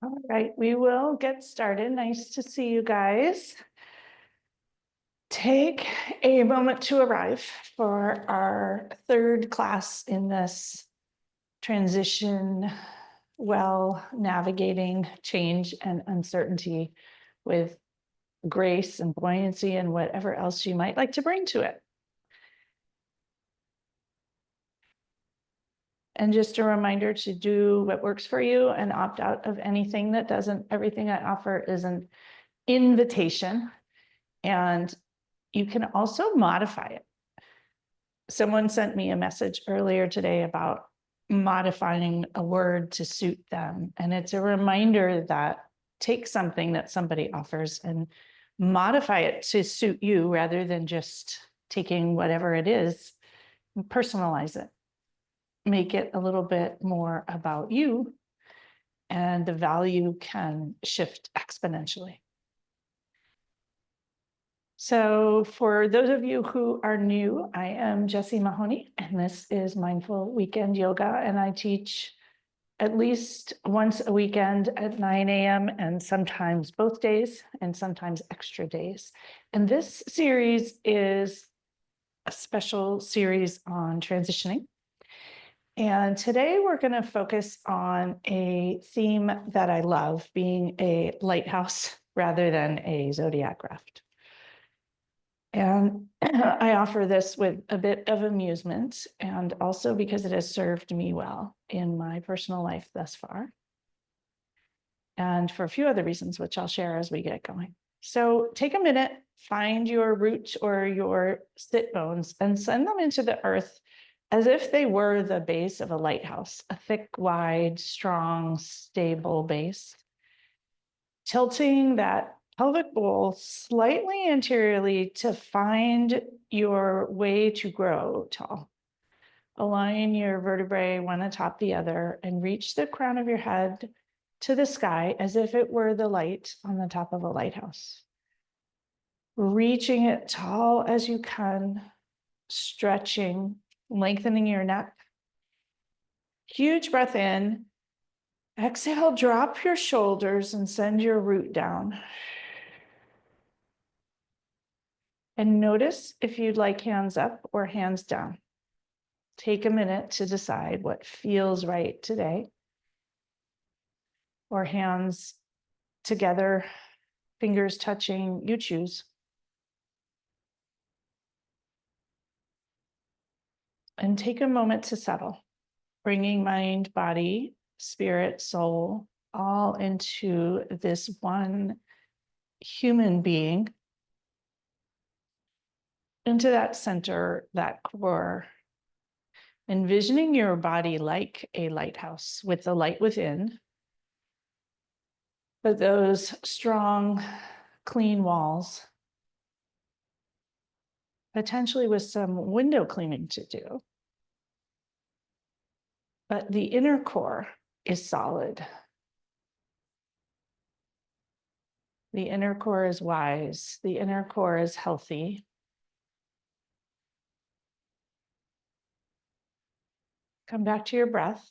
All right, we will get started. Nice to see you guys. Take a moment to arrive for our third class in this transition, well, navigating change and uncertainty with grace and buoyancy and whatever else you might like to bring to it. And just a reminder to do what works for you and opt out of anything that doesn't. Everything I offer is an invitation, and you can also modify it. Someone sent me a message earlier today about modifying a word to suit them. And it's a reminder that take something that somebody offers and modify it to suit you rather than just taking whatever it is, personalize it. Make it a little bit more about you, and the value can shift exponentially. So for those of you who are new, I am Jessie Mahoney, and this is Mindful Weekend Yoga, and I teach at least once a weekend at 9 a.m. and sometimes both days and sometimes extra days. And this series is a special series on transitioning. And today we're going to focus on a theme that I love, being a lighthouse rather than a zodiac raft. And I offer this with a bit of amusement and also because it has served me well in my personal life thus far. And for a few other reasons, which I'll share as we get going. So take a minute, find your root or your sit bones and send them into the earth as if they were the base of a lighthouse, a thick, wide, strong, stable base. Tilting that pelvic bowl slightly anteriorly to find your way to grow tall. Align your vertebrae one atop the other and reach the crown of your head to the sky as if it were the light on the top of a lighthouse. Reaching it tall as you can, stretching, lengthening your neck. Huge breath in. Exhale, drop your shoulders and send your root down. And notice if you'd like hands up or hands down. Take a minute to decide what feels right today. Or hands together, fingers touching, you choose. And take a moment to settle, bringing mind, body, spirit, soul, all into this one human being, into that center, that core. Envisioning your body like a lighthouse with the light within, but those strong, clean walls, potentially with some window cleaning to do. But the inner core is solid. The inner core is wise. The inner core is healthy. Come back to your breath.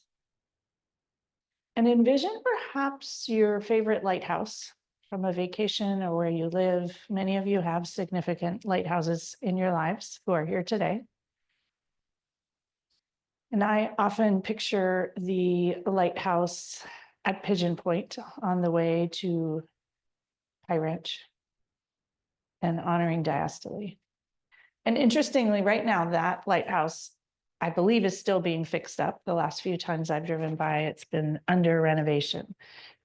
And envision perhaps your favorite lighthouse from a vacation or where you live. Many of you have significant lighthouses in your lives who are here today. And I often picture the lighthouse at Pigeon Point on the way to High Ranch and honoring diastole. And interestingly, right now, that lighthouse, I believe, is still being fixed up. The last few times I've driven by, it's been under renovation.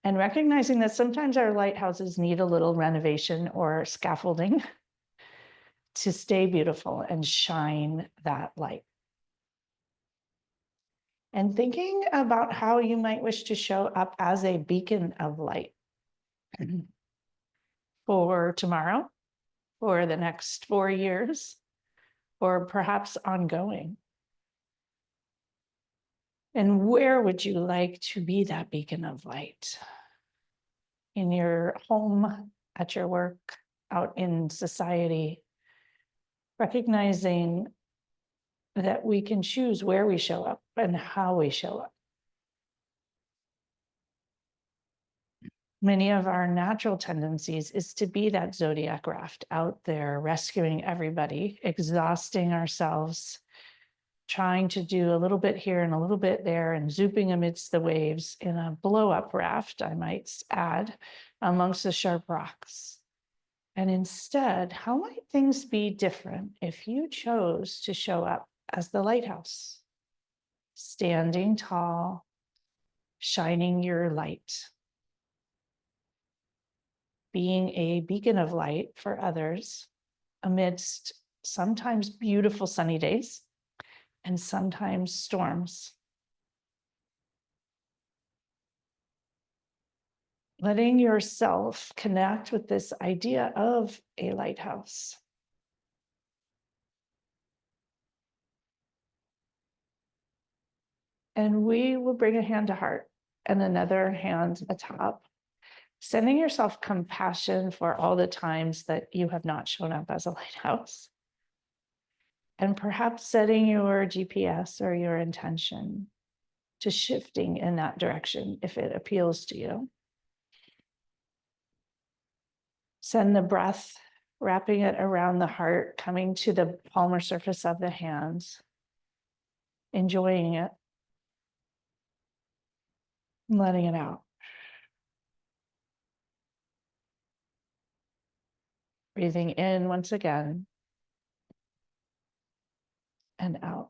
And recognizing that sometimes our lighthouses need a little renovation or scaffolding to stay beautiful and shine that light. And thinking about how you might wish to show up as a beacon of light for tomorrow, for the next 4 years, or perhaps ongoing. And where would you like to be that beacon of light? In your home, at your work, out in society, recognizing that we can choose where we show up and how we show up. Many of our natural tendencies is to be that zodiac raft out there rescuing everybody, exhausting ourselves, trying to do a little bit here and a little bit there and zooping amidst the waves in a blow-up raft, I might add, amongst the sharp rocks. And instead, how might things be different if you chose to show up as the lighthouse, standing tall, shining your light, being a beacon of light for others amidst sometimes beautiful sunny days and sometimes storms. Letting yourself connect with this idea of a lighthouse. And we will bring a hand to heart and another hand atop, sending yourself compassion for all the times that you have not shown up as a lighthouse. And perhaps setting your GPS or your intention to shifting in that direction if it appeals to you. Send the breath, wrapping it around the heart, coming to the palmar surface of the hands, enjoying it, and letting it out. Breathing in once again, and out.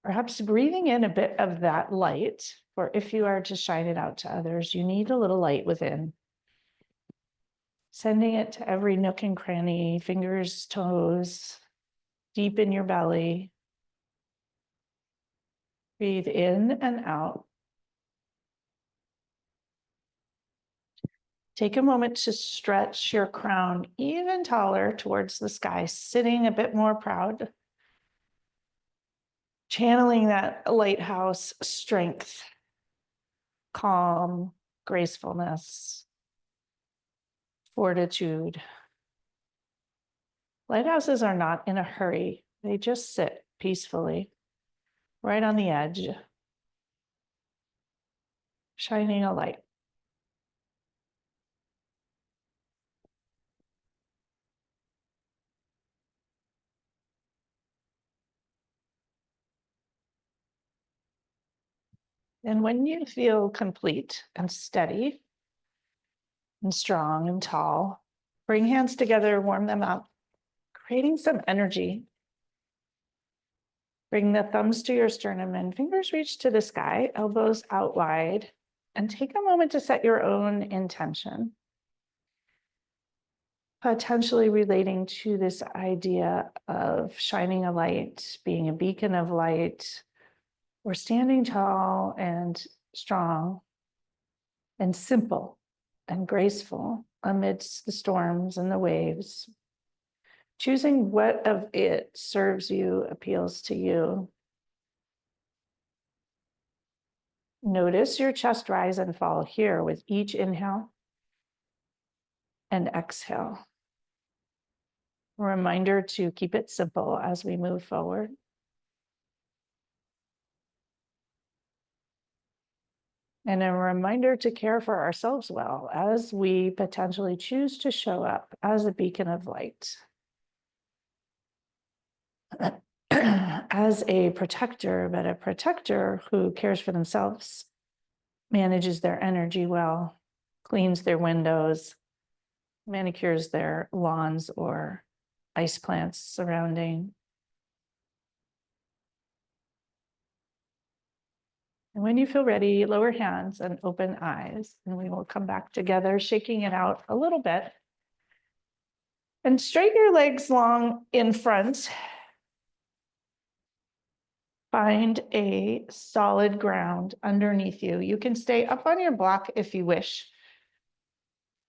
Perhaps breathing in a bit of that light, for if you are to shine it out to others, you need a little light within. Sending it to every nook and cranny, fingers, toes, deep in your belly. Breathe in and out. Take a moment to stretch your crown even taller towards the sky, sitting a bit more proud. Channeling that lighthouse strength, calm, gracefulness, fortitude. Lighthouses are not in a hurry. They just sit peacefully, right on the edge, shining a light. And when you feel complete and steady and strong and tall, bring hands together, warm them up, creating some energy. Bring the thumbs to your sternum and fingers reach to the sky, elbows out wide, and take a moment to set your own intention. Potentially relating to this idea of shining a light, being a beacon of light, or standing tall and strong and simple and graceful amidst the storms and the waves. Choosing what of it serves you, appeals to you. Notice your chest rise and fall here with each inhale and exhale. A reminder to keep it simple as we move forward. And a reminder to care for ourselves well as we potentially choose to show up as a beacon of light. As a protector, but a protector who cares for themselves, manages their energy well, cleans their windows, manicures their lawns or ice plants surrounding. And when you feel ready, lower hands and open eyes, and we will come back together, shaking it out a little bit. And straighten your legs long in front. Find a solid ground underneath you. You can stay up on your block if you wish,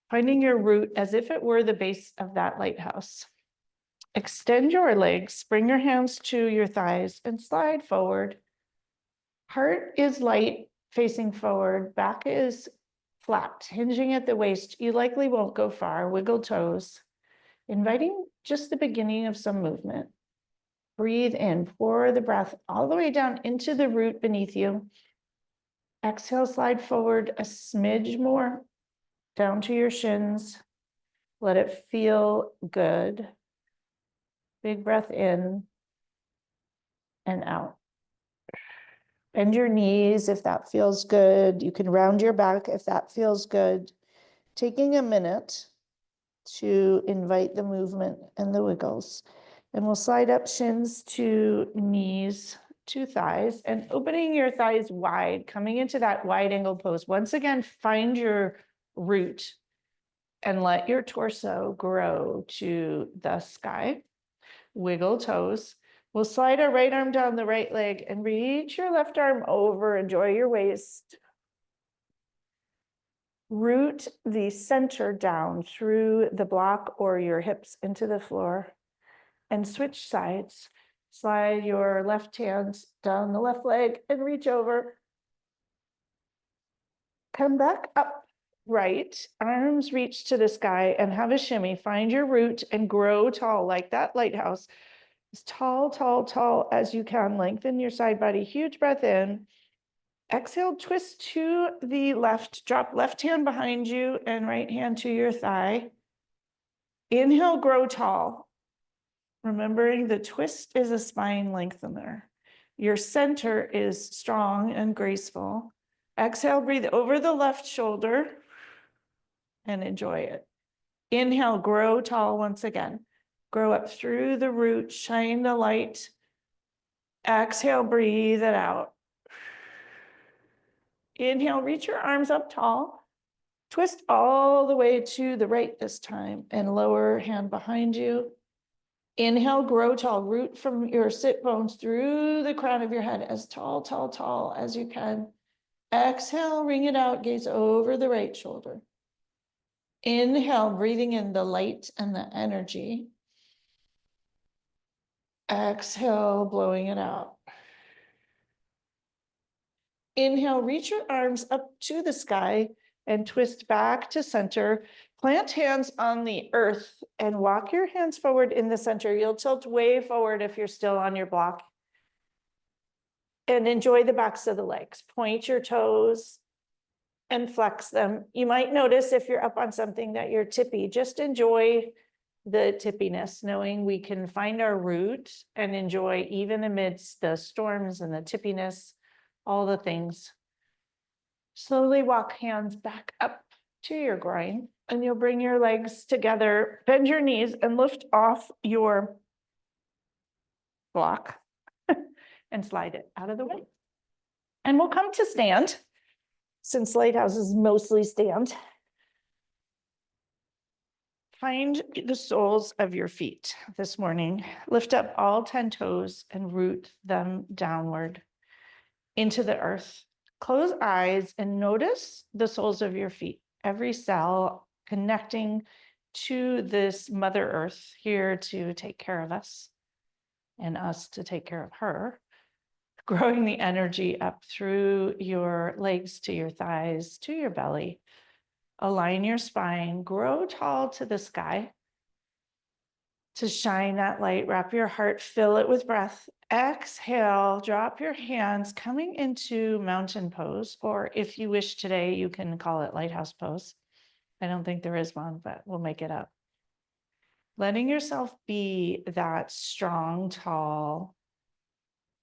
finding your root as if it were the base of that lighthouse. Extend your legs, bring your hands to your thighs and slide forward. Heart is light, facing forward. Back is flat, hinging at the waist. You likely won't go far. Wiggle toes, inviting just the beginning of some movement. Breathe in, pour the breath all the way down into the root beneath you. Exhale, slide forward a smidge more, down to your shins. Let it feel good. Big breath in and out. Bend your knees if that feels good. You can round your back if that feels good. Taking a minute to invite the movement and the wiggles. And we'll slide up shins to knees to thighs and opening your thighs wide, coming into that wide angle pose. Once again, find your root and let your torso grow to the sky. Wiggle toes. We'll slide our right arm down the right leg and reach your left arm over. Enjoy your waist. Root the center down through the block or your hips into the floor and switch sides. Slide your left hand down the left leg and reach over. Come back up, right. Arms reach to the sky and have a shimmy. Find your root and grow tall like that lighthouse. As tall, tall, tall as you can. Lengthen your side body. Huge breath in. Exhale, twist to the left. Drop left hand behind you and right hand to your thigh. Inhale, grow tall. Remembering the twist is a spine lengthener. Your center is strong and graceful. Exhale, breathe over the left shoulder and enjoy it. Inhale, grow tall once again. Grow up through the root, shine the light. Exhale, breathe it out. Inhale, reach your arms up tall. Twist all the way to the right this time and lower hand behind you. Inhale, grow tall. Root from your sit bones through the crown of your head as tall, tall, tall as you can. Exhale, ring it out, gaze over the right shoulder. Inhale, breathing in the light and the energy. Exhale, blowing it out. Inhale, reach your arms up to the sky and twist back to center. Plant hands on the earth and walk your hands forward in the center. You'll tilt way forward if you're still on your block. And enjoy the backs of the legs. Point your toes and flex them. You might notice if you're up on something that you're tippy. Just enjoy the tippiness, knowing we can find our root and enjoy even amidst the storms and the tippiness, all the things. Slowly walk hands back up to your groin and you'll bring your legs together, bend your knees and lift off your block and slide it out of the way. And we'll come to stand, since lighthouses mostly stand. Find the soles of your feet this morning. Lift up all 10 toes and root them downward into the earth. Close eyes and notice the soles of your feet. Every cell connecting to this Mother Earth here to take care of us and us to take care of her. Growing the energy up through your legs to your thighs, to your belly. Align your spine, grow tall to the sky. To shine that light, wrap your heart, fill it with breath. Exhale, drop your hands, coming into mountain pose, or if you wish today, you can call it lighthouse pose. I don't think there is one, but we'll make it up. Letting yourself be that strong, tall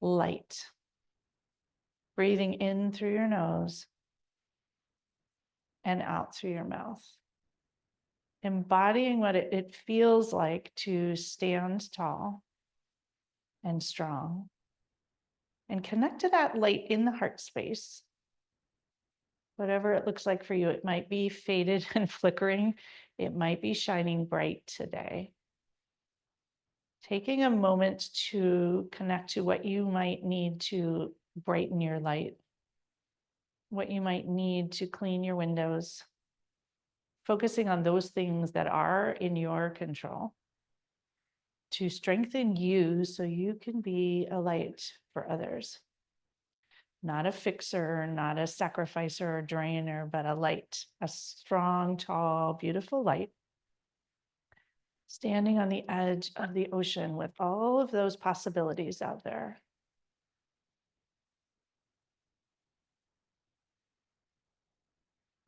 light. Breathing in through your nose and out through your mouth. Embodying what it feels like to stand tall and strong. And connect to that light in the heart space. Whatever it looks like for you, it might be faded and flickering. It might be shining bright today. Taking a moment to connect to what you might need to brighten your light, what you might need to clean your windows, focusing on those things that are in your control to strengthen you so you can be a light for others. Not a fixer, not a sacrificer or drainer, but a light, a strong, tall, beautiful light. Standing on the edge of the ocean with all of those possibilities out there.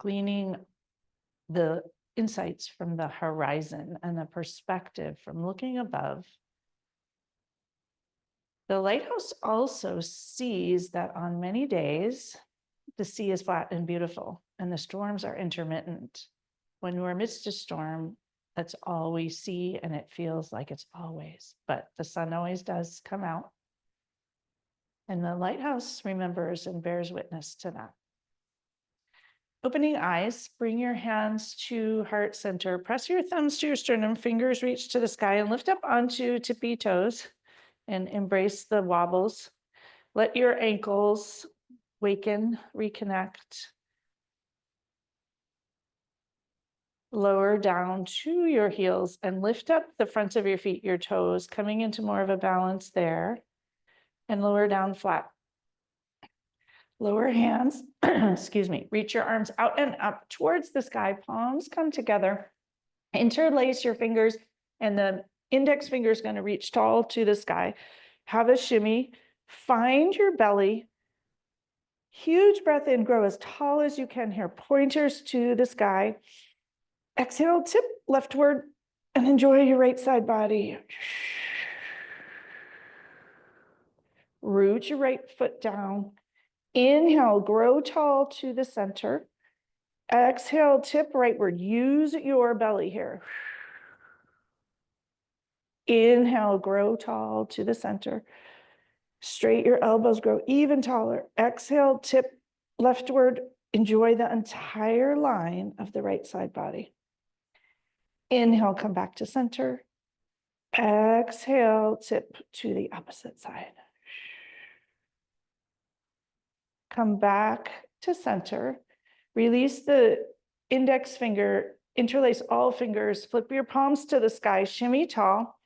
gleaning the insights from the horizon and the perspective from looking above. The lighthouse also sees that on many days, the sea is flat and beautiful, and the storms are intermittent. When we're amidst a storm, that's all we see, and it feels like it's always, but the sun always does come out. And the lighthouse remembers and bears witness to that. Opening eyes, bring your hands to heart center. Press your thumbs to your sternum, fingers reach to the sky, and lift up onto tippy toes and embrace the wobbles. Let your ankles waken, reconnect. Lower down to your heels and lift up the fronts of your feet, your toes, coming into more of a balance there, and lower down flat. Lower hands, excuse me, reach your arms out and up towards the sky, palms come together, interlace your fingers, and the index finger is going to reach tall to the sky. Have a shimmy, find your belly, huge breath in, grow as tall as you can here, pointers to the sky. Exhale, tip leftward, and enjoy your right side body. Root your right foot down. Inhale, grow tall to the center. Exhale, tip rightward. Use your belly here. Inhale, grow tall to the center. Straight your elbows, grow even taller. Exhale, tip leftward. Enjoy the entire line of the right side body. Inhale, come back to center. Exhale, tip to the opposite side. Come back to center. Release the index finger, interlace all fingers, flip your palms to the sky, shimmy tall,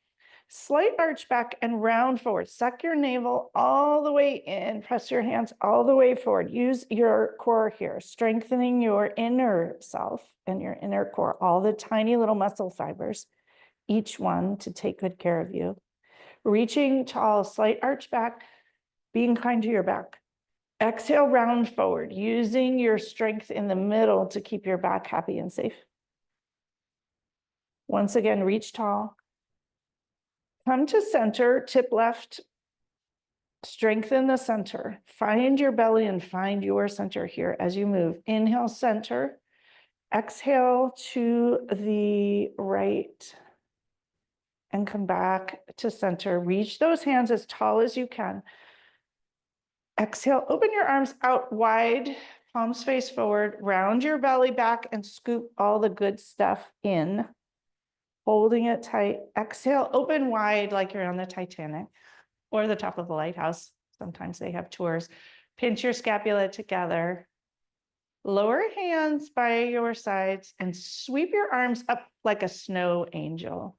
slight arch back and round forward. Suck your navel all the way in, press your hands all the way forward. Use your core here, strengthening your inner self and your inner core, all the tiny little muscle fibers, each one to take good care of you. Reaching tall, slight arch back, being kind to your back. Exhale, round forward, using your strength in the middle to keep your back happy and safe. Once again, reach tall. Come to center, tip left, strengthen the center. Find your belly and find your center here as you move. Inhale, center. Exhale to the right and come back to center. Reach those hands as tall as you can. Exhale, open your arms out wide, palms face forward, round your belly back and scoop all the good stuff in, holding it tight. Exhale, open wide like you're on the Titanic or the top of the lighthouse. Sometimes they have tours. Pinch your scapula together. Lower hands by your sides and sweep your arms up like a snow angel.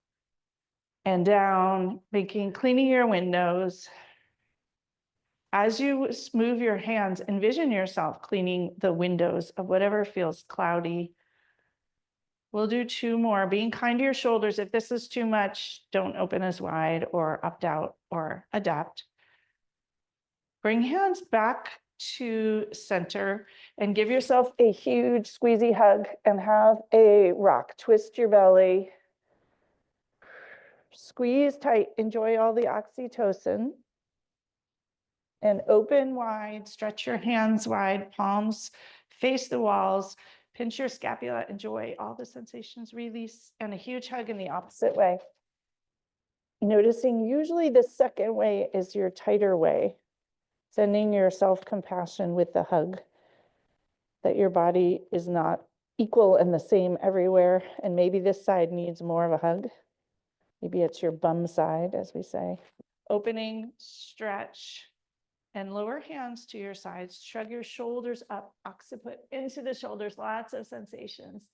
And down, cleaning your windows. As you move your hands, envision yourself cleaning the windows of whatever feels cloudy. We'll do 2 more. Being kind to your shoulders. If this is too much, don't open as wide or opt out or adapt. Bring hands back to center and give yourself a huge squeezy hug and have a rock. Twist your belly. Squeeze tight. Enjoy all the oxytocin. And open wide, stretch your hands wide, palms face the walls, pinch your scapula, enjoy all the sensations, release, and a huge hug in the opposite way. Noticing usually the second way is your tighter way, sending your self-compassion with the hug, that your body is not equal and the same everywhere, and maybe this side needs more of a hug. Maybe it's your bum side, as we say. Opening, stretch. And lower hands to your sides, shrug your shoulders up, occiput into the shoulders, lots of sensations.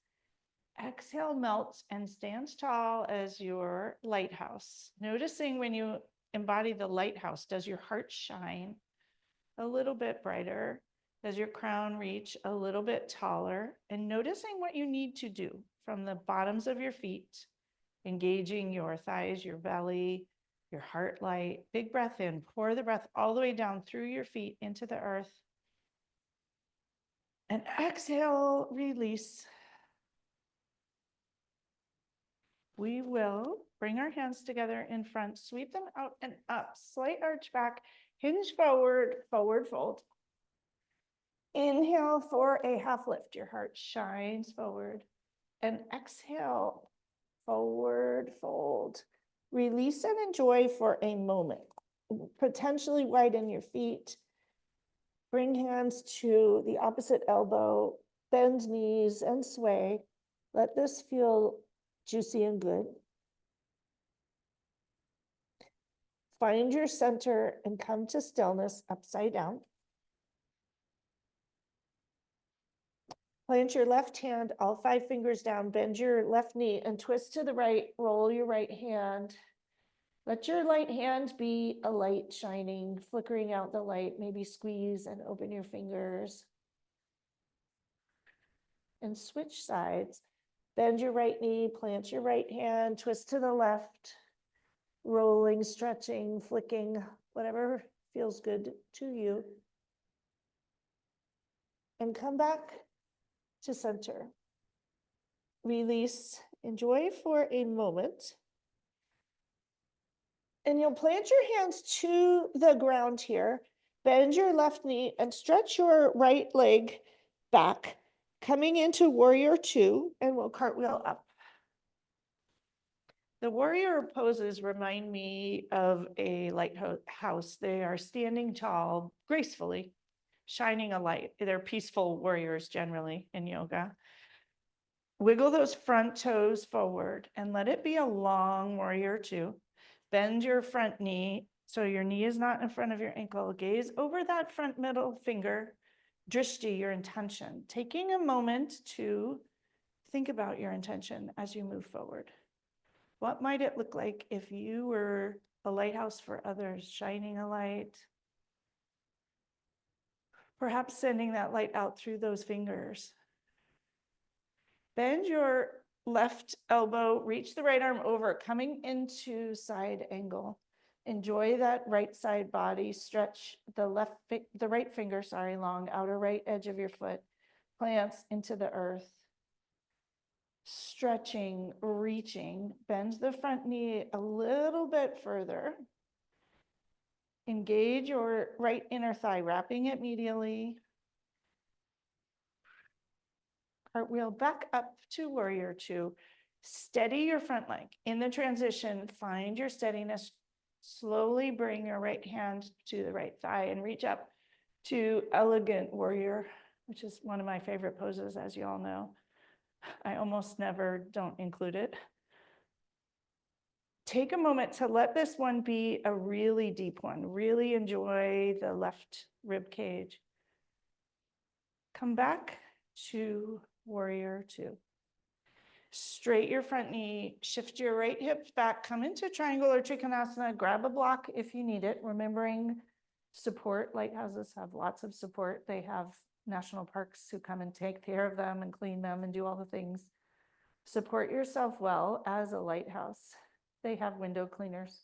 Exhale, melt and stand tall as your lighthouse. Noticing when you embody the lighthouse, does your heart shine a little bit brighter? Does your crown reach a little bit taller? And noticing what you need to do from the bottoms of your feet, engaging your thighs, your belly, your heart light. Big breath in, pour the breath all the way down through your feet into the earth. And exhale, release. We will bring our hands together in front, sweep them out and up, slight arch back, hinge forward, forward fold. Inhale for a half lift. Your heart shines forward. And exhale, forward fold. Release and enjoy for a moment. Potentially widen your feet. Bring hands to the opposite elbow, bend knees and sway. Let this feel juicy and good. Find your center and come to stillness upside down. Plant your left hand, all 5 fingers down, bend your left knee and twist to the right, roll your right hand. Let your right hand be a light shining, flickering out the light, maybe squeeze and open your fingers. And switch sides. Bend your right knee, plant your right hand, twist to the left, rolling, stretching, flicking, whatever feels good to you. And come back to center. Release, enjoy for a moment. And you'll plant your hands to the ground here. Bend your left knee and stretch your right leg back, coming into warrior 2, and we'll cartwheel up. The warrior poses remind me of a lighthouse. They are standing tall, gracefully, shining a light. They're peaceful warriors generally in yoga. Wiggle those front toes forward and let it be a long warrior 2. Bend your front knee so your knee is not in front of your ankle. Gaze over that front middle finger, drishti, your intention. Taking a moment to think about your intention as you move forward. What might it look like if you were a lighthouse for others, shining a light? Perhaps sending that light out through those fingers. Bend your left elbow, reach the right arm over, coming into side angle. Enjoy that right side body. Stretch the right finger, along outer right edge of your foot. Plants into the earth. Stretching, reaching. Bend the front knee a little bit further. Engage your right inner thigh, wrapping it medially. Cartwheel back up to warrior 2. Steady your front leg. In the transition, find your steadiness. Slowly bring your right hand to the right thigh and reach up to elegant warrior, which is one of my favorite poses, as you all know. I almost never don't include it. Take a moment to let this one be a really deep one. Really enjoy the left rib cage. Come back to warrior 2. Straight your front knee, shift your right hip back, come into triangle or trikonasana, grab a block if you need it, remembering support. Lighthouses have lots of support. They have national parks who come and take care of them and clean them and do all the things. Support yourself well as a lighthouse. They have window cleaners.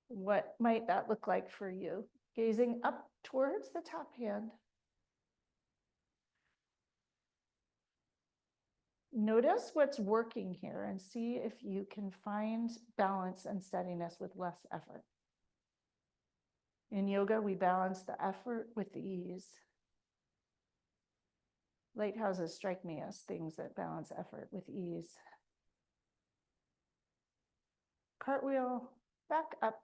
What might that look like for you? Gazing up towards the top hand. Notice what's working here and see if you can find balance and steadiness with less effort. In yoga, we balance the effort with the ease. Lighthouses strike me as things that balance effort with ease. Cartwheel back up.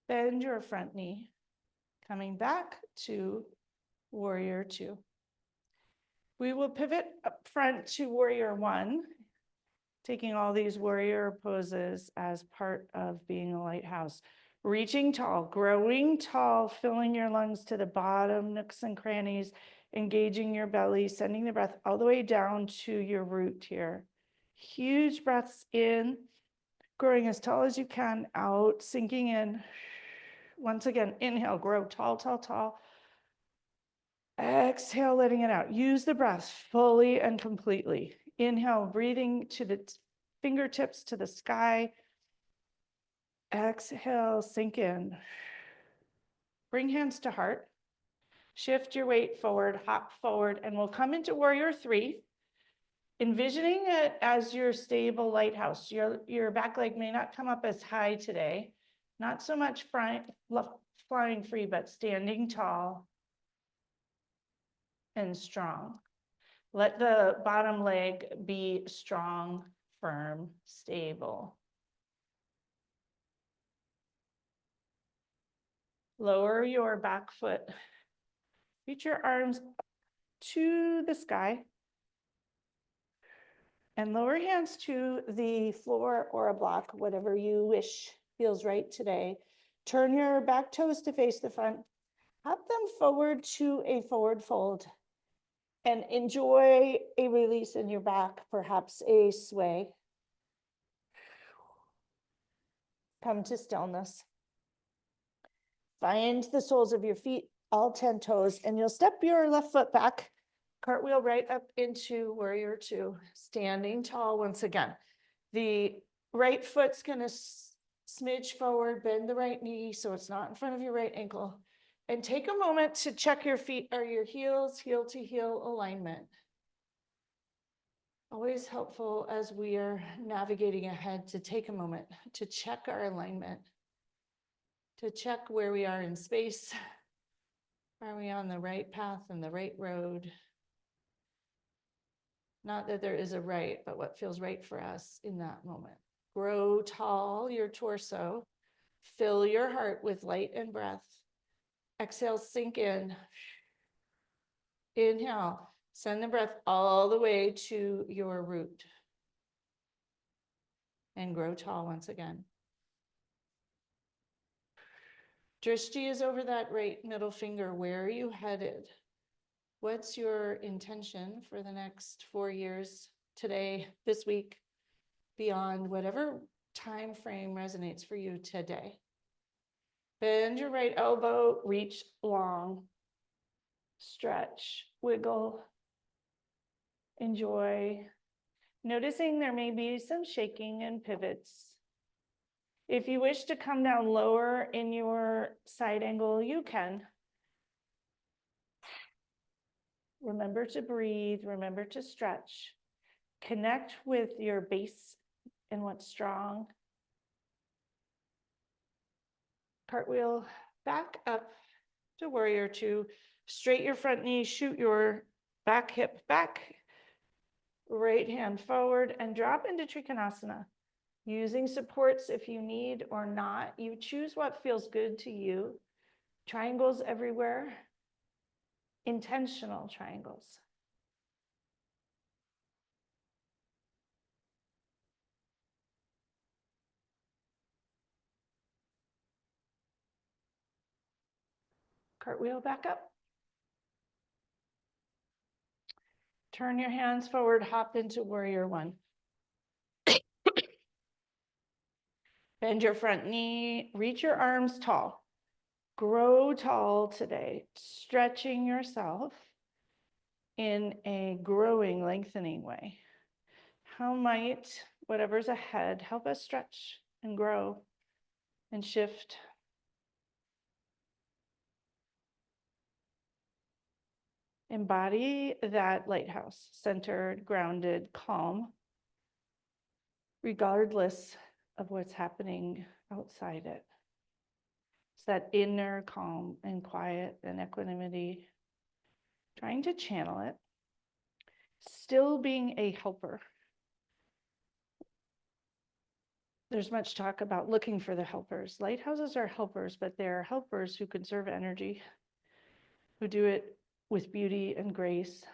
Bend your front knee, coming back to warrior 2. We will pivot up front to warrior 1, taking all these warrior poses as part of being a lighthouse. Reaching tall, growing tall, filling your lungs to the bottom, nooks and crannies, engaging your belly, sending the breath all the way down to your root here. Huge breaths in, growing as tall as you can, out, sinking in. Once again, inhale, grow tall, tall, tall. Exhale, letting it out. Use the breath fully and completely. Inhale, breathing to the fingertips to the sky. Exhale, sink in. Bring hands to heart. Shift your weight forward, hop forward, and we'll come into warrior three. Envisioning it as your stable lighthouse. Your back leg may not come up as high today. Not so much flying free, but standing tall and strong. Let the bottom leg be strong, firm, stable. Lower your back foot. Reach your arms to the sky. And lower hands to the floor or a block, whatever you wish feels right today. Turn your back toes to face the front. Hop them forward to a forward fold. And enjoy a release in your back, perhaps a sway. Come to stillness. Find the soles of your feet, all 10 toes, and you'll step your left foot back. Cartwheel right up into warrior two, standing tall once again. The right foot's gonna smidge forward, bend the right knee so it's not in front of your right ankle. And take a moment to check your feet. Are your heels heel to heel alignment? Always helpful as we are navigating ahead to take a moment to check our alignment, to check where we are in space. Are we on the right path and the right road? Not that there is a right, but what feels right for us in that moment. Grow tall, your torso. Fill your heart with light and breath. Exhale, sink in. Inhale, send the breath all the way to your root. And grow tall once again. Drishti is over that right middle finger. Where are you headed? What's your intention for the next 4 years, today, this week, beyond, whatever time frame resonates for you today? Bend your right elbow, reach long, stretch, wiggle, enjoy. Noticing there may be some shaking and pivots. If you wish to come down lower in your side angle, you can. Remember to breathe, remember to stretch. Connect with your base and what's strong. Cartwheel back up to warrior two. Straight your front knee, shoot your back hip back. Right hand forward and drop into Trikonasana. Using supports if you need or not. You choose what feels good to you. Triangles everywhere. Intentional triangles. Cartwheel back up. Turn your hands forward, hop into warrior one. Bend your front knee, reach your arms tall. Grow tall today, stretching yourself in a growing, lengthening way. How might whatever's ahead help us stretch and grow and shift? Embody that lighthouse, centered, grounded, calm, regardless of what's happening outside it. It's that inner calm and quiet and equanimity, trying to channel it, still being a helper. There's much talk about looking for the helpers. Lighthouses are helpers, but they're helpers who conserve energy, who do it with beauty and grace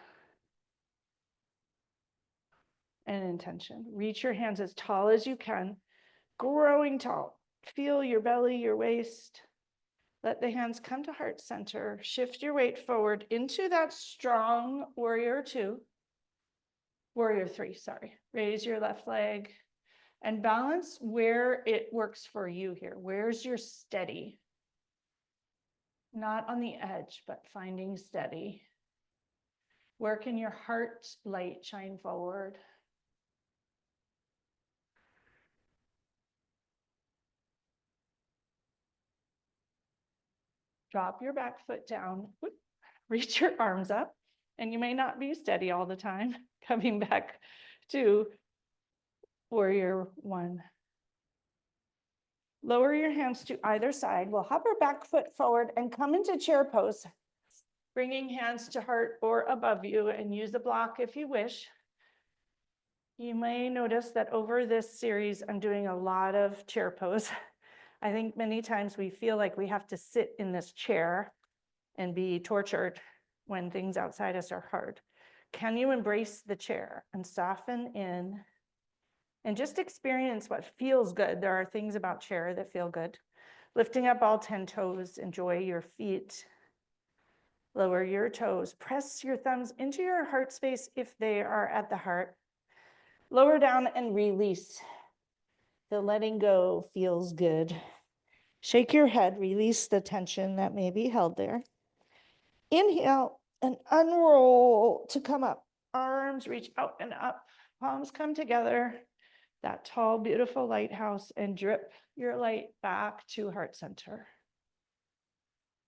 and intention. Reach your hands as tall as you can, growing tall. Feel your belly, your waist. Let the hands come to heart center. Shift your weight forward into that strong warrior two. Warrior three, sorry. Raise your left leg and balance where it works for you here. Where's your steady? Not on the edge, but finding steady. Where can your heart light shine forward? Drop your back foot down, reach your arms up, and you may not be steady all the time. Coming back to warrior one. Lower your hands to either side. We'll hop our back foot forward and come into chair pose, bringing hands to heart or above you, and use a block if you wish. You may notice that over this series, I'm doing a lot of chair pose. I think many times we feel like we have to sit in this chair and be tortured when things outside us are hard. Can you embrace the chair and soften in and just experience what feels good? There are things about chair that feel good. Lifting up all 10 toes, enjoy your feet. Lower your toes, press your thumbs into your heart space if they are at the heart. Lower down and release. The letting go feels good. Shake your head, release the tension that may be held there. Inhale and unroll to come up. Arms reach out and up. Palms come together. That tall, beautiful lighthouse, and drip your light back to heart center.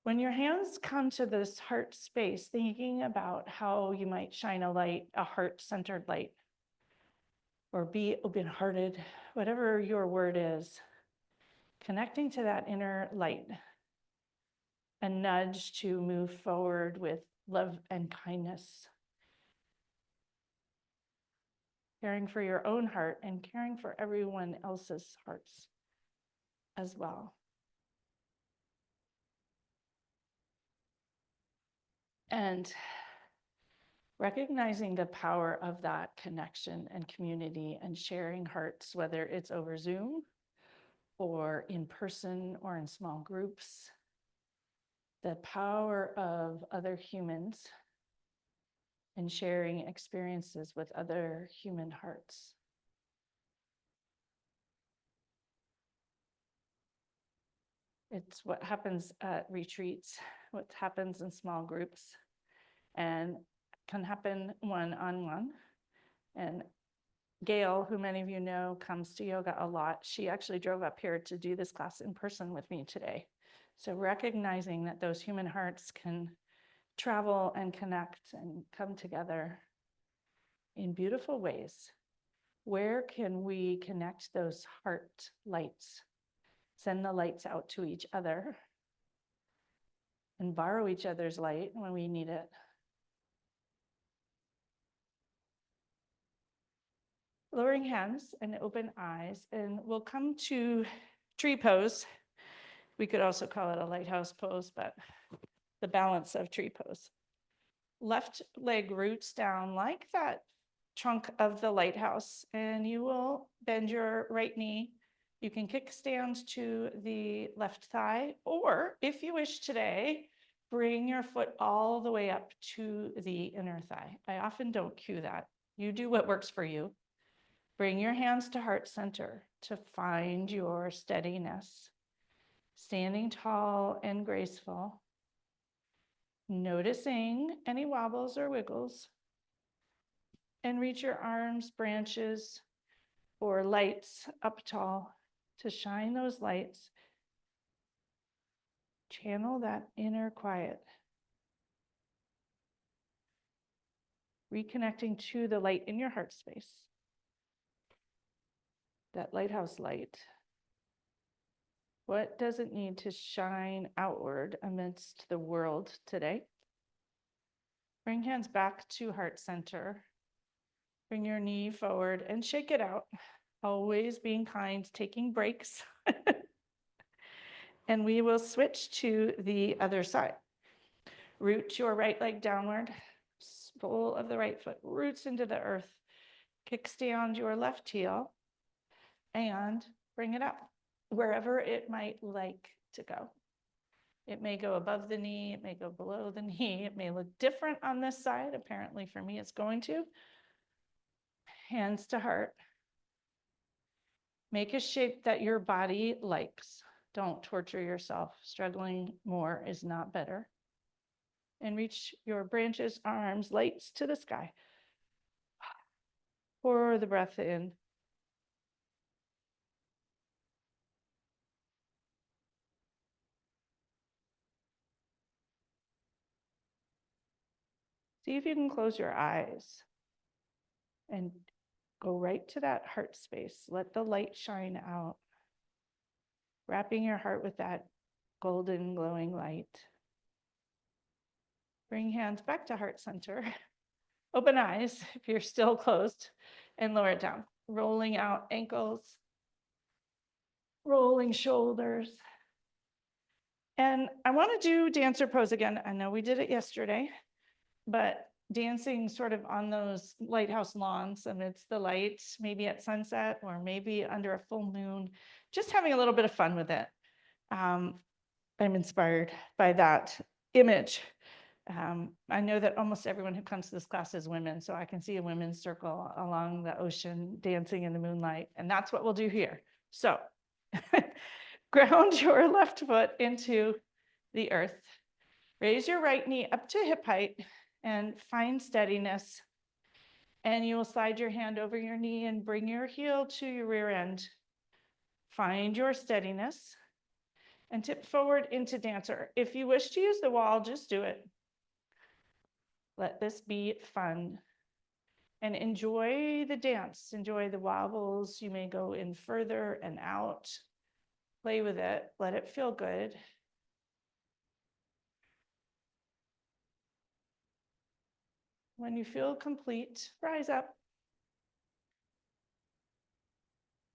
When your hands come to this heart space, thinking about how you might shine a light, a heart-centered light, or be open-hearted, whatever your word is, connecting to that inner light, a nudge to move forward with love and kindness, caring for your own heart and caring for everyone else's hearts as well. And recognizing the power of that connection and community and sharing hearts, whether it's over Zoom or in person or in small groups, the power of other humans and sharing experiences with other human hearts. It's what happens at retreats, what happens in small groups, and can happen one-on-one. And Gail, who many of you know, comes to yoga a lot. She actually drove up here to do this class in person with me today. So recognizing that those human hearts can travel and connect and come together in beautiful ways. Where can we connect those heart lights? Send the lights out to each other and borrow each other's light when we need it. Lowering hands and open eyes, and we'll come to tree pose. We could also call it a lighthouse pose, but the balance of tree pose. Left leg roots down like that trunk of the lighthouse, and you will bend your right knee. You can kickstand to the left thigh, or if you wish today, bring your foot all the way up to the inner thigh. I often don't cue that. You do what works for you. Bring your hands to heart center to find your steadiness. Standing tall and graceful. Noticing any wobbles or wiggles. And reach your arms, branches, or lights up tall to shine those lights. Channel that inner quiet. Reconnecting to the light in your heart space. That lighthouse light. What does it need to shine outward amidst the world today? Bring hands back to heart center. Bring your knee forward and shake it out. Always being kind, taking breaks. And we will switch to the other side. Root your right leg downward. Sole of the right foot roots into the earth. Kickstand your left heel and bring it up wherever it might like to go. It may go above the knee, it may go below the knee, it may look different on this side. Apparently for me, it's going to. Hands to heart. Make a shape that your body likes. Don't torture yourself. Struggling more is not better. And reach your branches, arms, lights to the sky. Pour the breath in. See if you can close your eyes and go right to that heart space. Let the light shine out, wrapping your heart with that golden glowing light. Bring hands back to heart center. Open eyes if you're still closed, and lower it down. Rolling out ankles, rolling shoulders. And I want to do dancer pose again. I know we did it yesterday, but dancing sort of on those lighthouse lawns amidst the light, maybe at sunset or maybe under a full moon, just having a little bit of fun with it. I'm inspired by that image. I know that almost everyone who comes to this class is women, so I can see a women's circle along the ocean dancing in the moonlight, and that's what we'll do here. So ground your left foot into the earth. Raise your right knee up to hip height and find steadiness. And you will slide your hand over your knee and bring your heel to your rear end. Find your steadiness and tip forward into dancer. If you wish to use the wall, just do it. Let this be fun. And enjoy the dance. Enjoy the wobbles. You may go in further and out. Play with it. Let it feel good. When you feel complete, rise up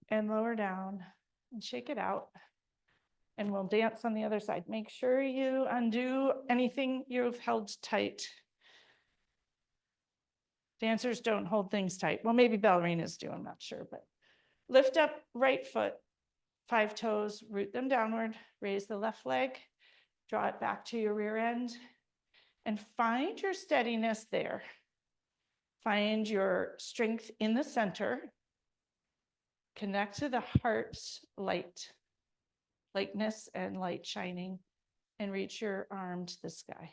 and lower down and shake it out. And we'll dance on the other side. Make sure you undo anything you've held tight. Dancers don't hold things tight. Well, maybe ballerinas do, I'm not sure, but lift up right foot, 5 toes, root them downward, raise the left leg, draw it back to your rear end, and find your steadiness there. Find your strength in the center. Connect to the heart's lightness and light shining, and reach your arm to the sky.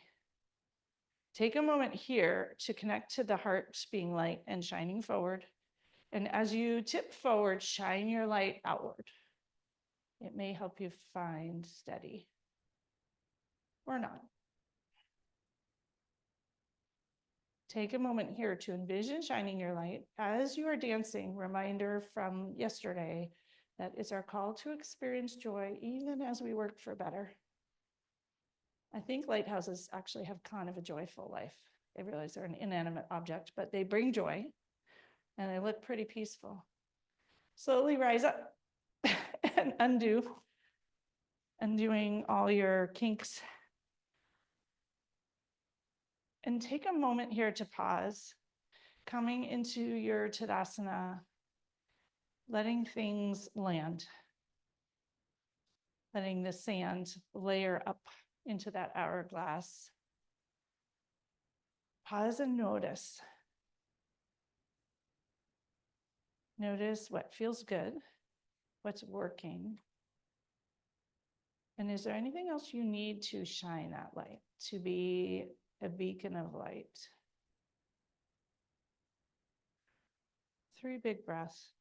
Take a moment here to connect to the heart being light and shining forward. And as you tip forward, shine your light outward. It may help you find steady or not. Take a moment here to envision shining your light as you are dancing. Reminder from yesterday that it's our call to experience joy even as we work for better. I think lighthouses actually have kind of a joyful life. They realize they're an inanimate object, but they bring joy and they look pretty peaceful. Slowly rise up and undoing all your kinks. And take a moment here to pause, coming into your Tadasana, letting things land, letting the sand layer up into that hourglass. Pause and notice. Notice what feels good, what's working. And is there anything else you need to shine that light, to be a beacon of light? 3 big breaths.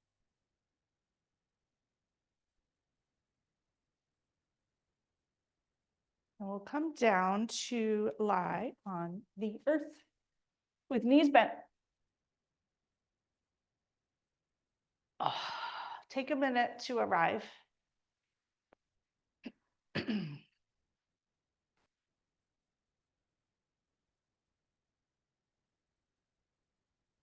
And we'll come down to lie on the earth with knees bent. Oh, take a minute to arrive.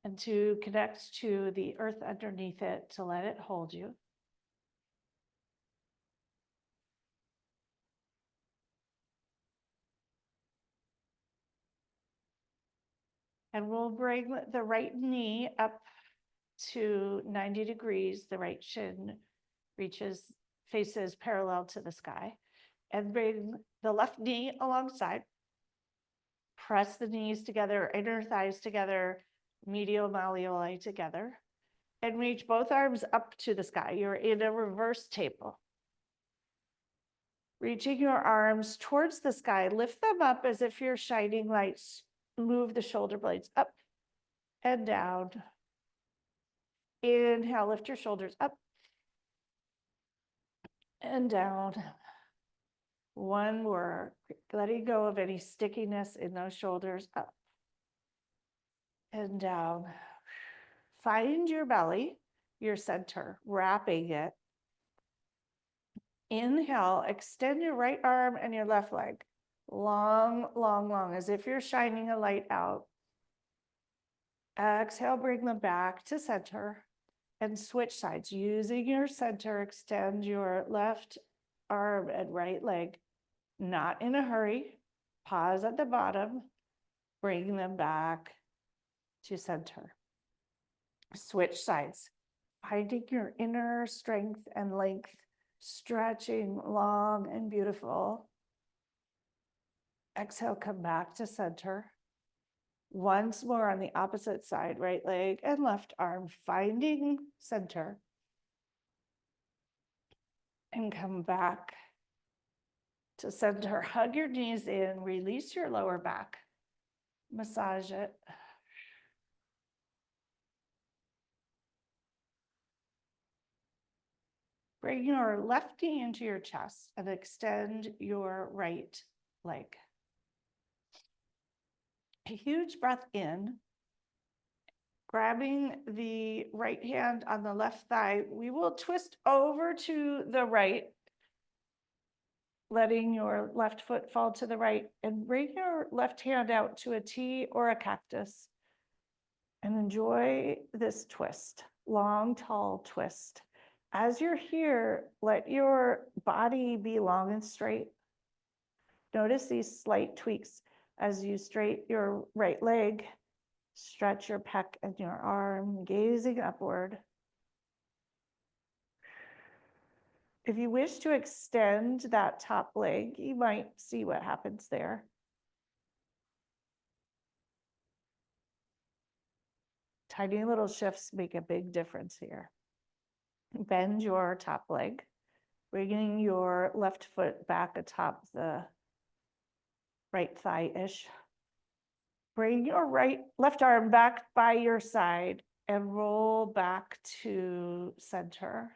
And to connect to the earth underneath it, to let it hold you. And we'll bring the right knee up to 90 degrees. The right shin faces parallel to the sky. And bring the left knee alongside. Press the knees together, inner thighs together, medial malleoli together. And reach both arms up to the sky. You're in a reverse table. Reaching your arms towards the sky, lift them up as if you're shining lights. Move the shoulder blades up and down. Inhale, lift your shoulders up and down. One more, letting go of any stickiness in those shoulders, up and down. Find your belly, your center, wrapping it. Inhale, extend your right arm and your left leg. Long, long, long, as if you're shining a light out. Exhale, bring them back to center and switch sides. Using your center, extend your left arm and right leg. Not in a hurry. Pause at the bottom. Bring them back to center. Switch sides. Finding your inner strength and length, stretching long and beautiful. Exhale, come back to center. Once more on the opposite side, right leg and left arm, finding center. And come back to center. Hug your knees in, release your lower back. Massage it. Bring your left knee into your chest and extend your right leg. A huge breath in. Grabbing the right hand on the left thigh, we will twist over to the right, letting your left foot fall to the right, and bring your left hand out to a T or a cactus. And enjoy this twist, long, tall twist. As you're here, let your body be long and straight. Notice these slight tweaks as you straighten your right leg, stretch your pec and your arm, gazing upward. If you wish to extend that top leg, you might see what happens there. Tiny little shifts make a big difference here. Bend your top leg, bringing your left foot back atop the right thigh-ish. Bring your left arm back by your side and roll back to center.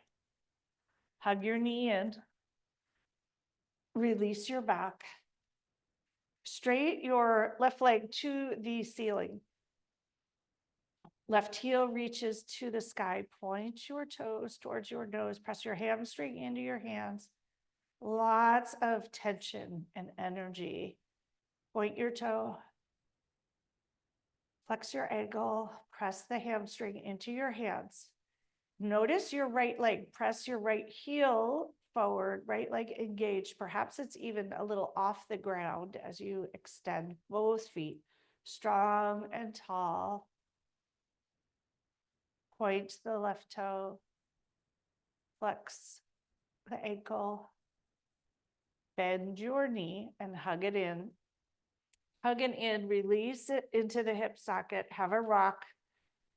Hug your knee in. Release your back. Straight your left leg to the ceiling. Left heel reaches to the sky. Point your toes towards your nose. Press your hamstring into your hands. Lots of tension and energy. Point your toe. Flex your ankle. Press the hamstring into your hands. Notice your right leg. Press your right heel forward, right leg engaged. Perhaps it's even a little off the ground as you extend both feet. Strong and tall. Point the left toe. Flex the ankle. Bend your knee and hug it in. Hug it in, release it into the hip socket. Have a rock,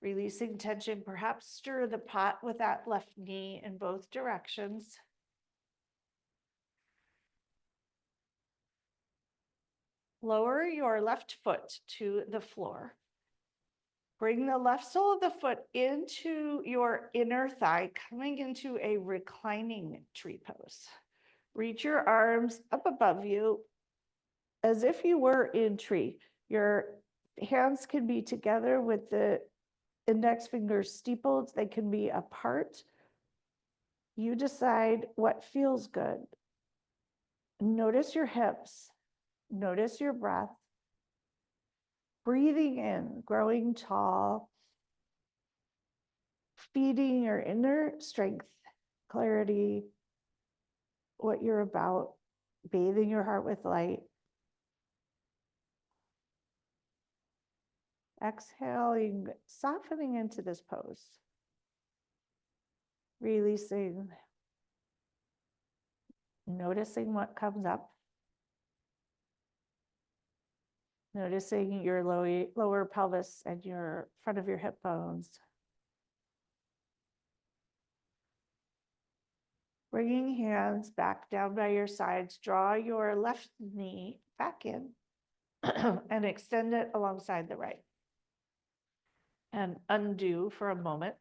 releasing tension. Perhaps stir the pot with that left knee in both directions. Lower your left foot to the floor. Bring the left sole of the foot into your inner thigh, coming into a reclining tree pose. Reach your arms up above you as if you were in tree. Your hands can be together with the index fingers steepled. They can be apart. You decide what feels good. Notice your hips. Notice your breath. Breathing in, growing tall, feeding your inner strength, clarity, what you're about, bathing your heart with light. Exhaling, softening into this pose. Releasing, noticing what comes up. Noticing your lower pelvis and your front of your hip bones. Bringing hands back down by your sides, draw your left knee back in and extend it alongside the right. And undo for a moment.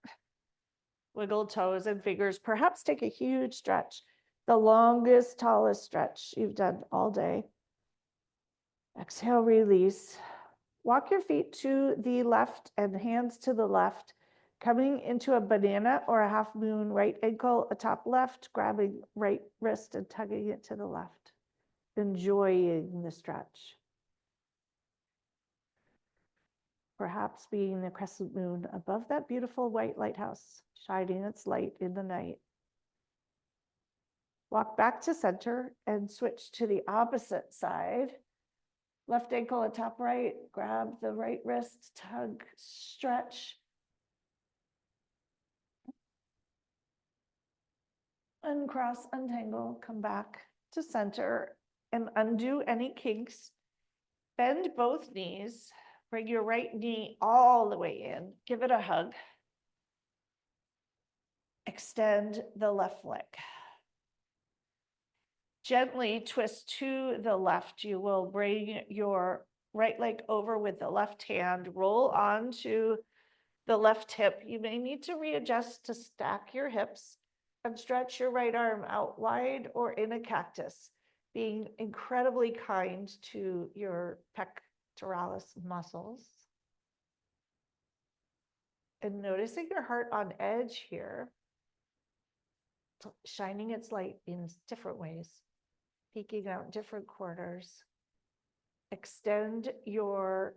Wiggle toes and fingers. Perhaps take a huge stretch, the longest, tallest stretch you've done all day. Exhale, release. Walk your feet to the left and hands to the left, coming into a banana or a half moon, right ankle atop left, grabbing right wrist and tugging it to the left, enjoying the stretch. Perhaps being the crescent moon above that beautiful white lighthouse, shining its light in the night. Walk back to center and switch to the opposite side. Left ankle atop right, grab the right wrist, tug, stretch. Uncross, untangle, come back to center and undo any kinks. Bend both knees. Bring your right knee all the way in. Give it a hug. Extend the left leg. Gently twist to the left. You will bring your right leg over with the left hand. Roll onto the left hip. You may need to readjust to stack your hips and stretch your right arm out wide or in a cactus, being incredibly kind to your pectoralis muscles. And noticing your heart on edge here, shining its light in different ways, peeking out different corners. Extend your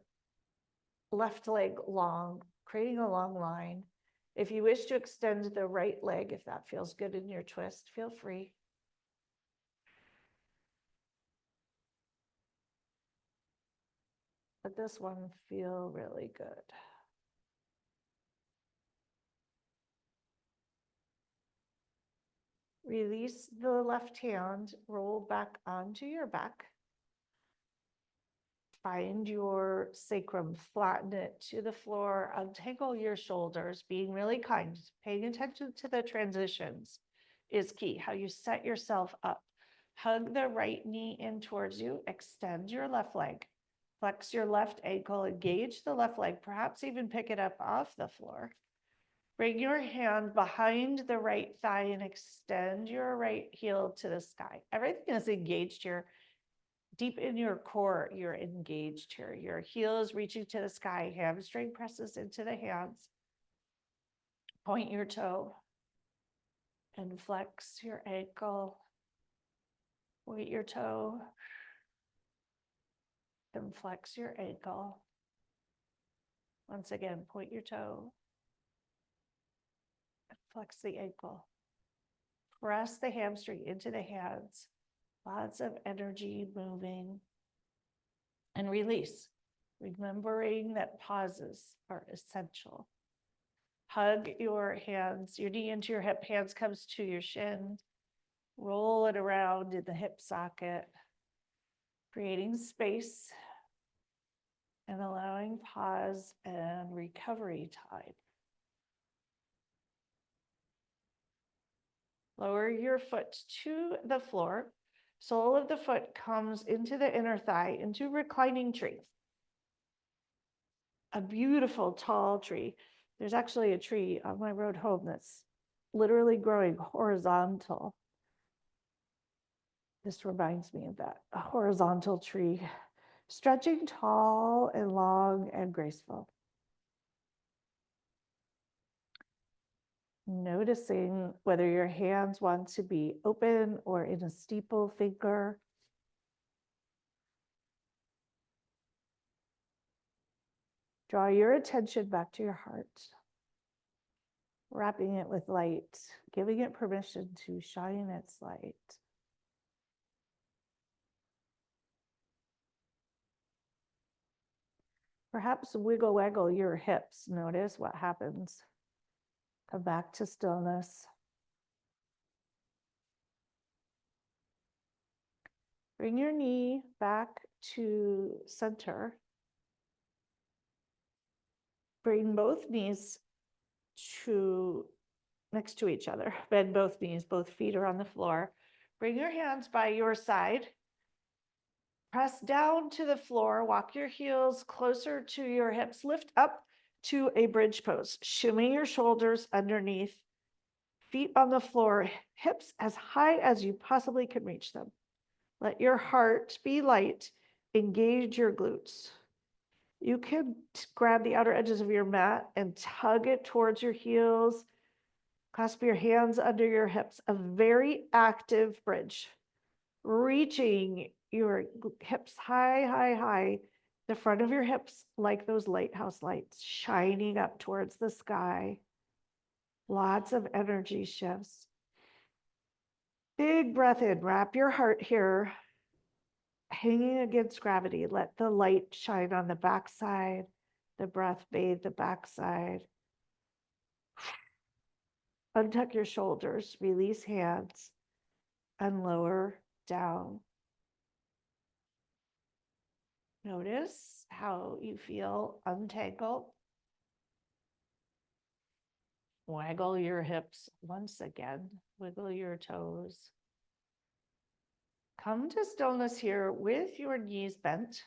left leg long, creating a long line. If you wish to extend the right leg, if that feels good in your twist, feel free. Let this one feel really good. Release the left hand, roll back onto your back. Find your sacrum, flatten it to the floor, untangle your shoulders, being really kind, paying attention to the transitions is key. How you set yourself up. Hug the right knee in towards you, extend your left leg, flex your left ankle, engage the left leg, perhaps even pick it up off the floor. Bring your hand behind the right thigh and extend your right heel to the sky. Everything is engaged here. Deep in your core, you're engaged here. Your heel is reaching to the sky, hamstring presses into the hands. Point your toe and flex your ankle. Point your toe and flex your ankle. Once again, point your toe and flex the ankle. Press the hamstring into the hands. Lots of energy moving. And release, remembering that pauses are essential. Hug your hands, your knee into your hip, hands comes to your shin. Roll it around in the hip socket, creating space and allowing pause and recovery time. Lower your foot to the floor. Sole of the foot comes into the inner thigh, into reclining tree. A beautiful tall tree. There's actually a tree on my road home that's literally growing horizontal. This reminds me of that, a horizontal tree, stretching tall and long and graceful. Noticing whether your hands want to be open or in a steeple finger. Draw your attention back to your heart, wrapping it with light, giving it permission to shine its light. Perhaps wiggle waggle your hips. Notice what happens. Come back to stillness. Bring your knee back to center. Bring both knees next to each other. Bend both knees, both feet are on the floor. Bring your hands by your side. Press down to the floor. Walk your heels closer to your hips. Lift up to a bridge pose. Shimmy your shoulders underneath. Feet on the floor, hips as high as you possibly can reach them. Let your heart be light. Engage your glutes. You can grab the outer edges of your mat and tug it towards your heels. Clasp your hands under your hips, a very active bridge, reaching your hips high, high, high, the front of your hips like those lighthouse lights shining up towards the sky. Lots of energy shifts. Big breath in, wrap your heart here, hanging against gravity. Let the light shine on the backside, the breath bathe the backside. Untuck your shoulders, release hands, and lower down. Notice how you feel untangled. Waggle your hips once again, wiggle your toes. Come to stillness here with your knees bent.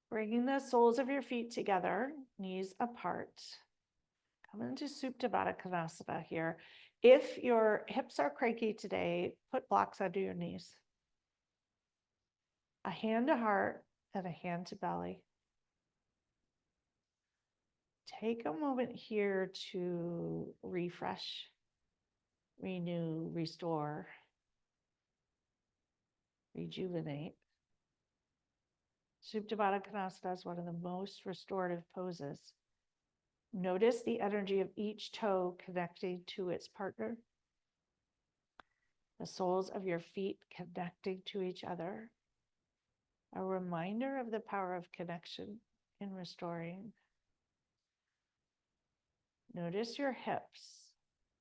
Bringing the soles of your feet together, knees apart. Come into Supta Baddha Konasana here. If your hips are cranky today, put blocks under your knees. A hand to heart and a hand to belly. Take a moment here to refresh, renew, restore, rejuvenate. Supta Baddha Konasana is one of the most restorative poses. Notice the energy of each toe connecting to its partner, the soles of your feet connecting to each other, a reminder of the power of connection in restoring. Notice your hips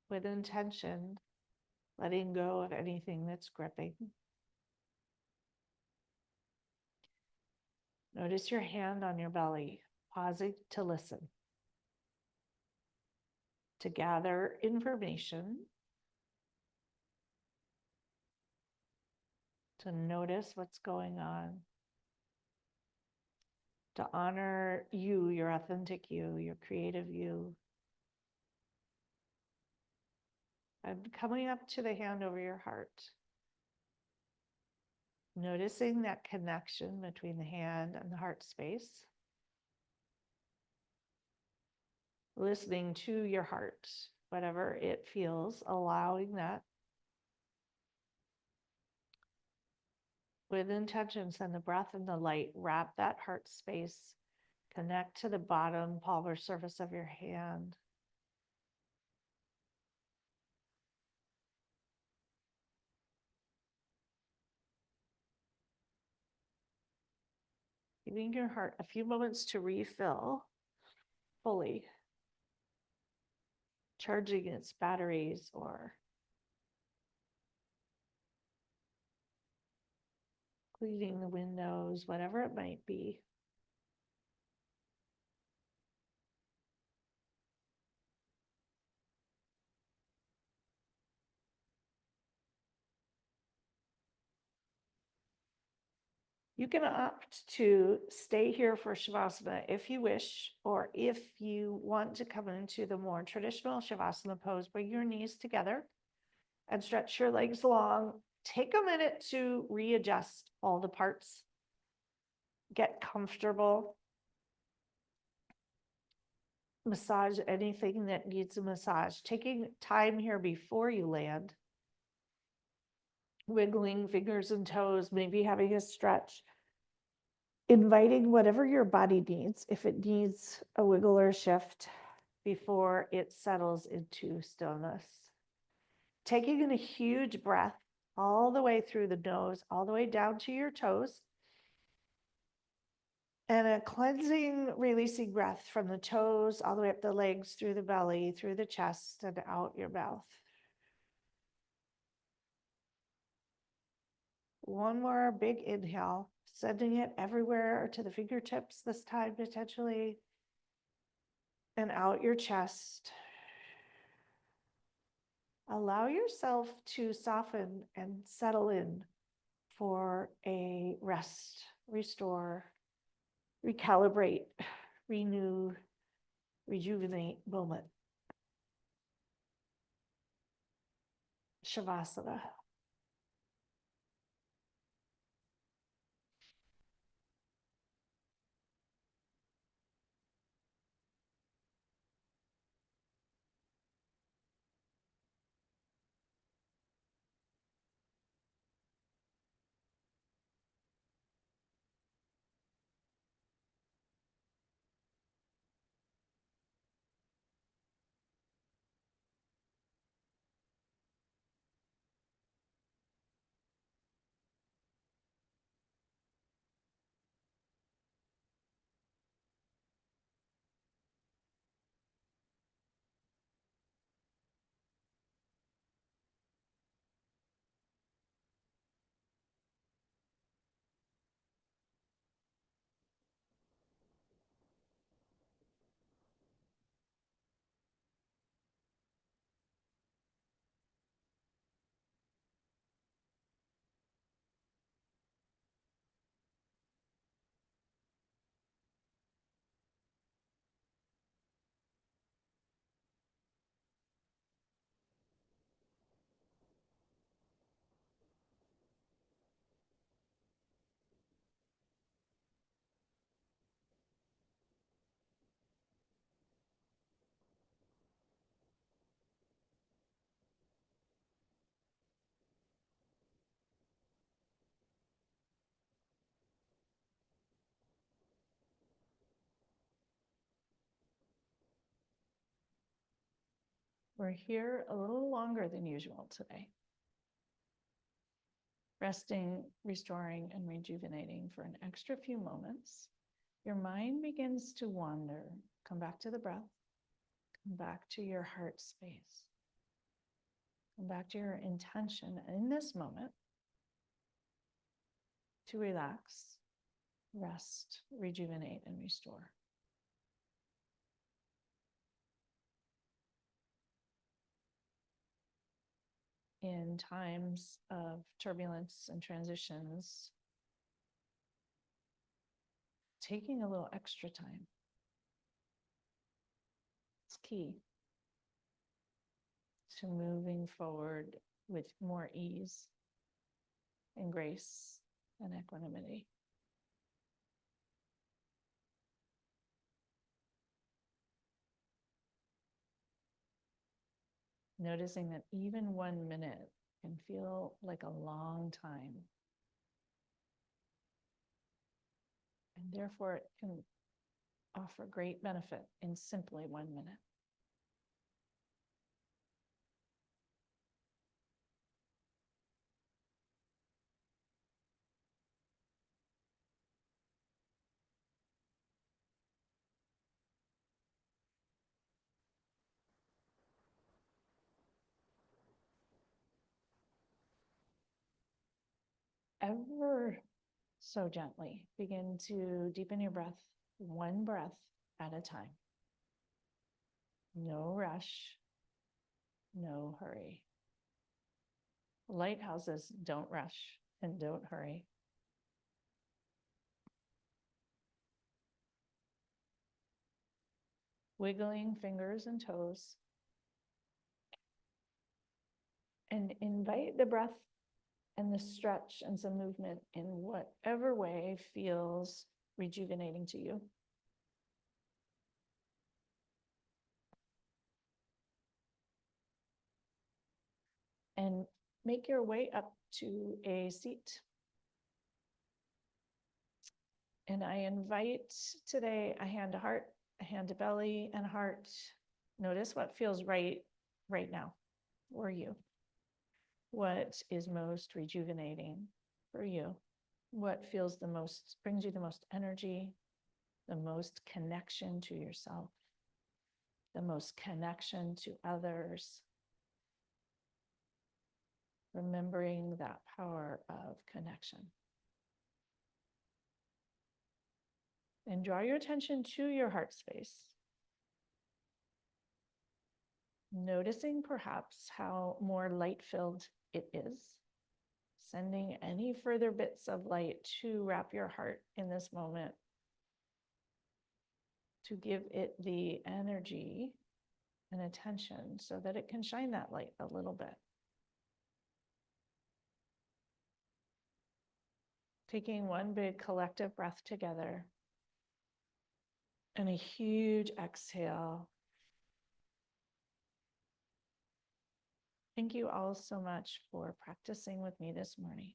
with intention, letting go of anything that's gripping. Notice your hand on your belly, pausing to listen, to gather information, to notice what's going on, to honor you, your authentic you, your creative you. And coming up to the hand over your heart, noticing that connection between the hand and the heart space, listening to your heart, whatever it feels, allowing that. With intention, send the breath and the light, wrap that heart space, connect to the bottom palmar surface of your hand. Giving your heart a few moments to refill fully, charging its batteries or cleaning the windows, whatever it might be. You can opt to stay here for Shavasana if you wish, or if you want to come into the more traditional Shavasana pose, bring your knees together and stretch your legs long. Take a minute to readjust all the parts. Get comfortable. Massage anything that needs a massage. Taking time here before you land. Wiggling fingers and toes, maybe having a stretch. Inviting whatever your body needs, if it needs a wiggle or shift, before it settles into stillness. Taking in a huge breath all the way through the nose, all the way down to your toes. And a cleansing, releasing breath from the toes, all the way up the legs, through the belly, through the chest, and out your mouth. One more big inhale, sending it everywhere to the fingertips this time, potentially. And out your chest. Allow yourself to soften and settle in for a rest, restore, recalibrate, renew, rejuvenate moment. Shavasana. We're here a little longer than usual today. Resting, restoring, and rejuvenating for an extra few moments. Your mind begins to wander. Come back to the breath. Come back to your heart space. Come back to your intention in this moment to relax, rest, rejuvenate, and restore. In times of turbulence and transitions, taking a little extra time is key to moving forward with more ease and grace and equanimity. Noticing that even 1 minute can feel like a long time. And therefore, it can offer great benefit in simply 1 minute. Ever so gently begin to deepen your breath, one breath at a time. No rush, no hurry. Lighthouses don't rush and don't hurry. Wiggling fingers and toes. And invite the breath and the stretch and some movement in whatever way feels rejuvenating to you. And make your way up to a seat. And I invite today a hand to heart, a hand to belly, and heart. Notice what feels right now for you. What is most rejuvenating for you? What feels the most, brings you the most energy, the most connection to yourself, the most connection to others. Remembering that power of connection. And draw your attention to your heart space. Noticing perhaps how more light-filled it is. Sending any further bits of light to wrap your heart in this moment. To give it the energy and attention so that it can shine that light a little bit. Taking one big collective breath together. And a huge exhale. Thank you all so much for practicing with me this morning.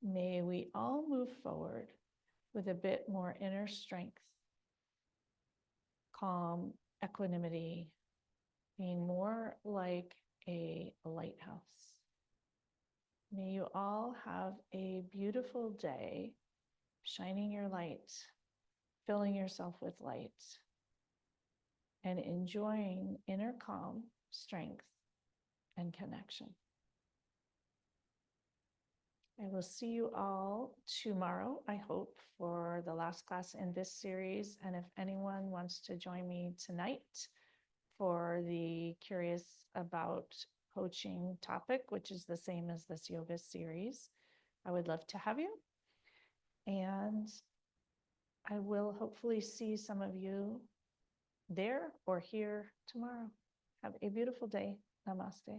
May we all move forward with a bit more inner strength, calm, equanimity, being more like a lighthouse. May you all have a beautiful day, shining your light, filling yourself with light, and enjoying inner calm, strength, and connection. I will see you all tomorrow, I hope, for the last class in this series. And if anyone wants to join me tonight for the Curious About Coaching topic, which is the same as this yoga series, I would love to have you. And I will hopefully see some of you there or here tomorrow. Have a beautiful day. Namaste.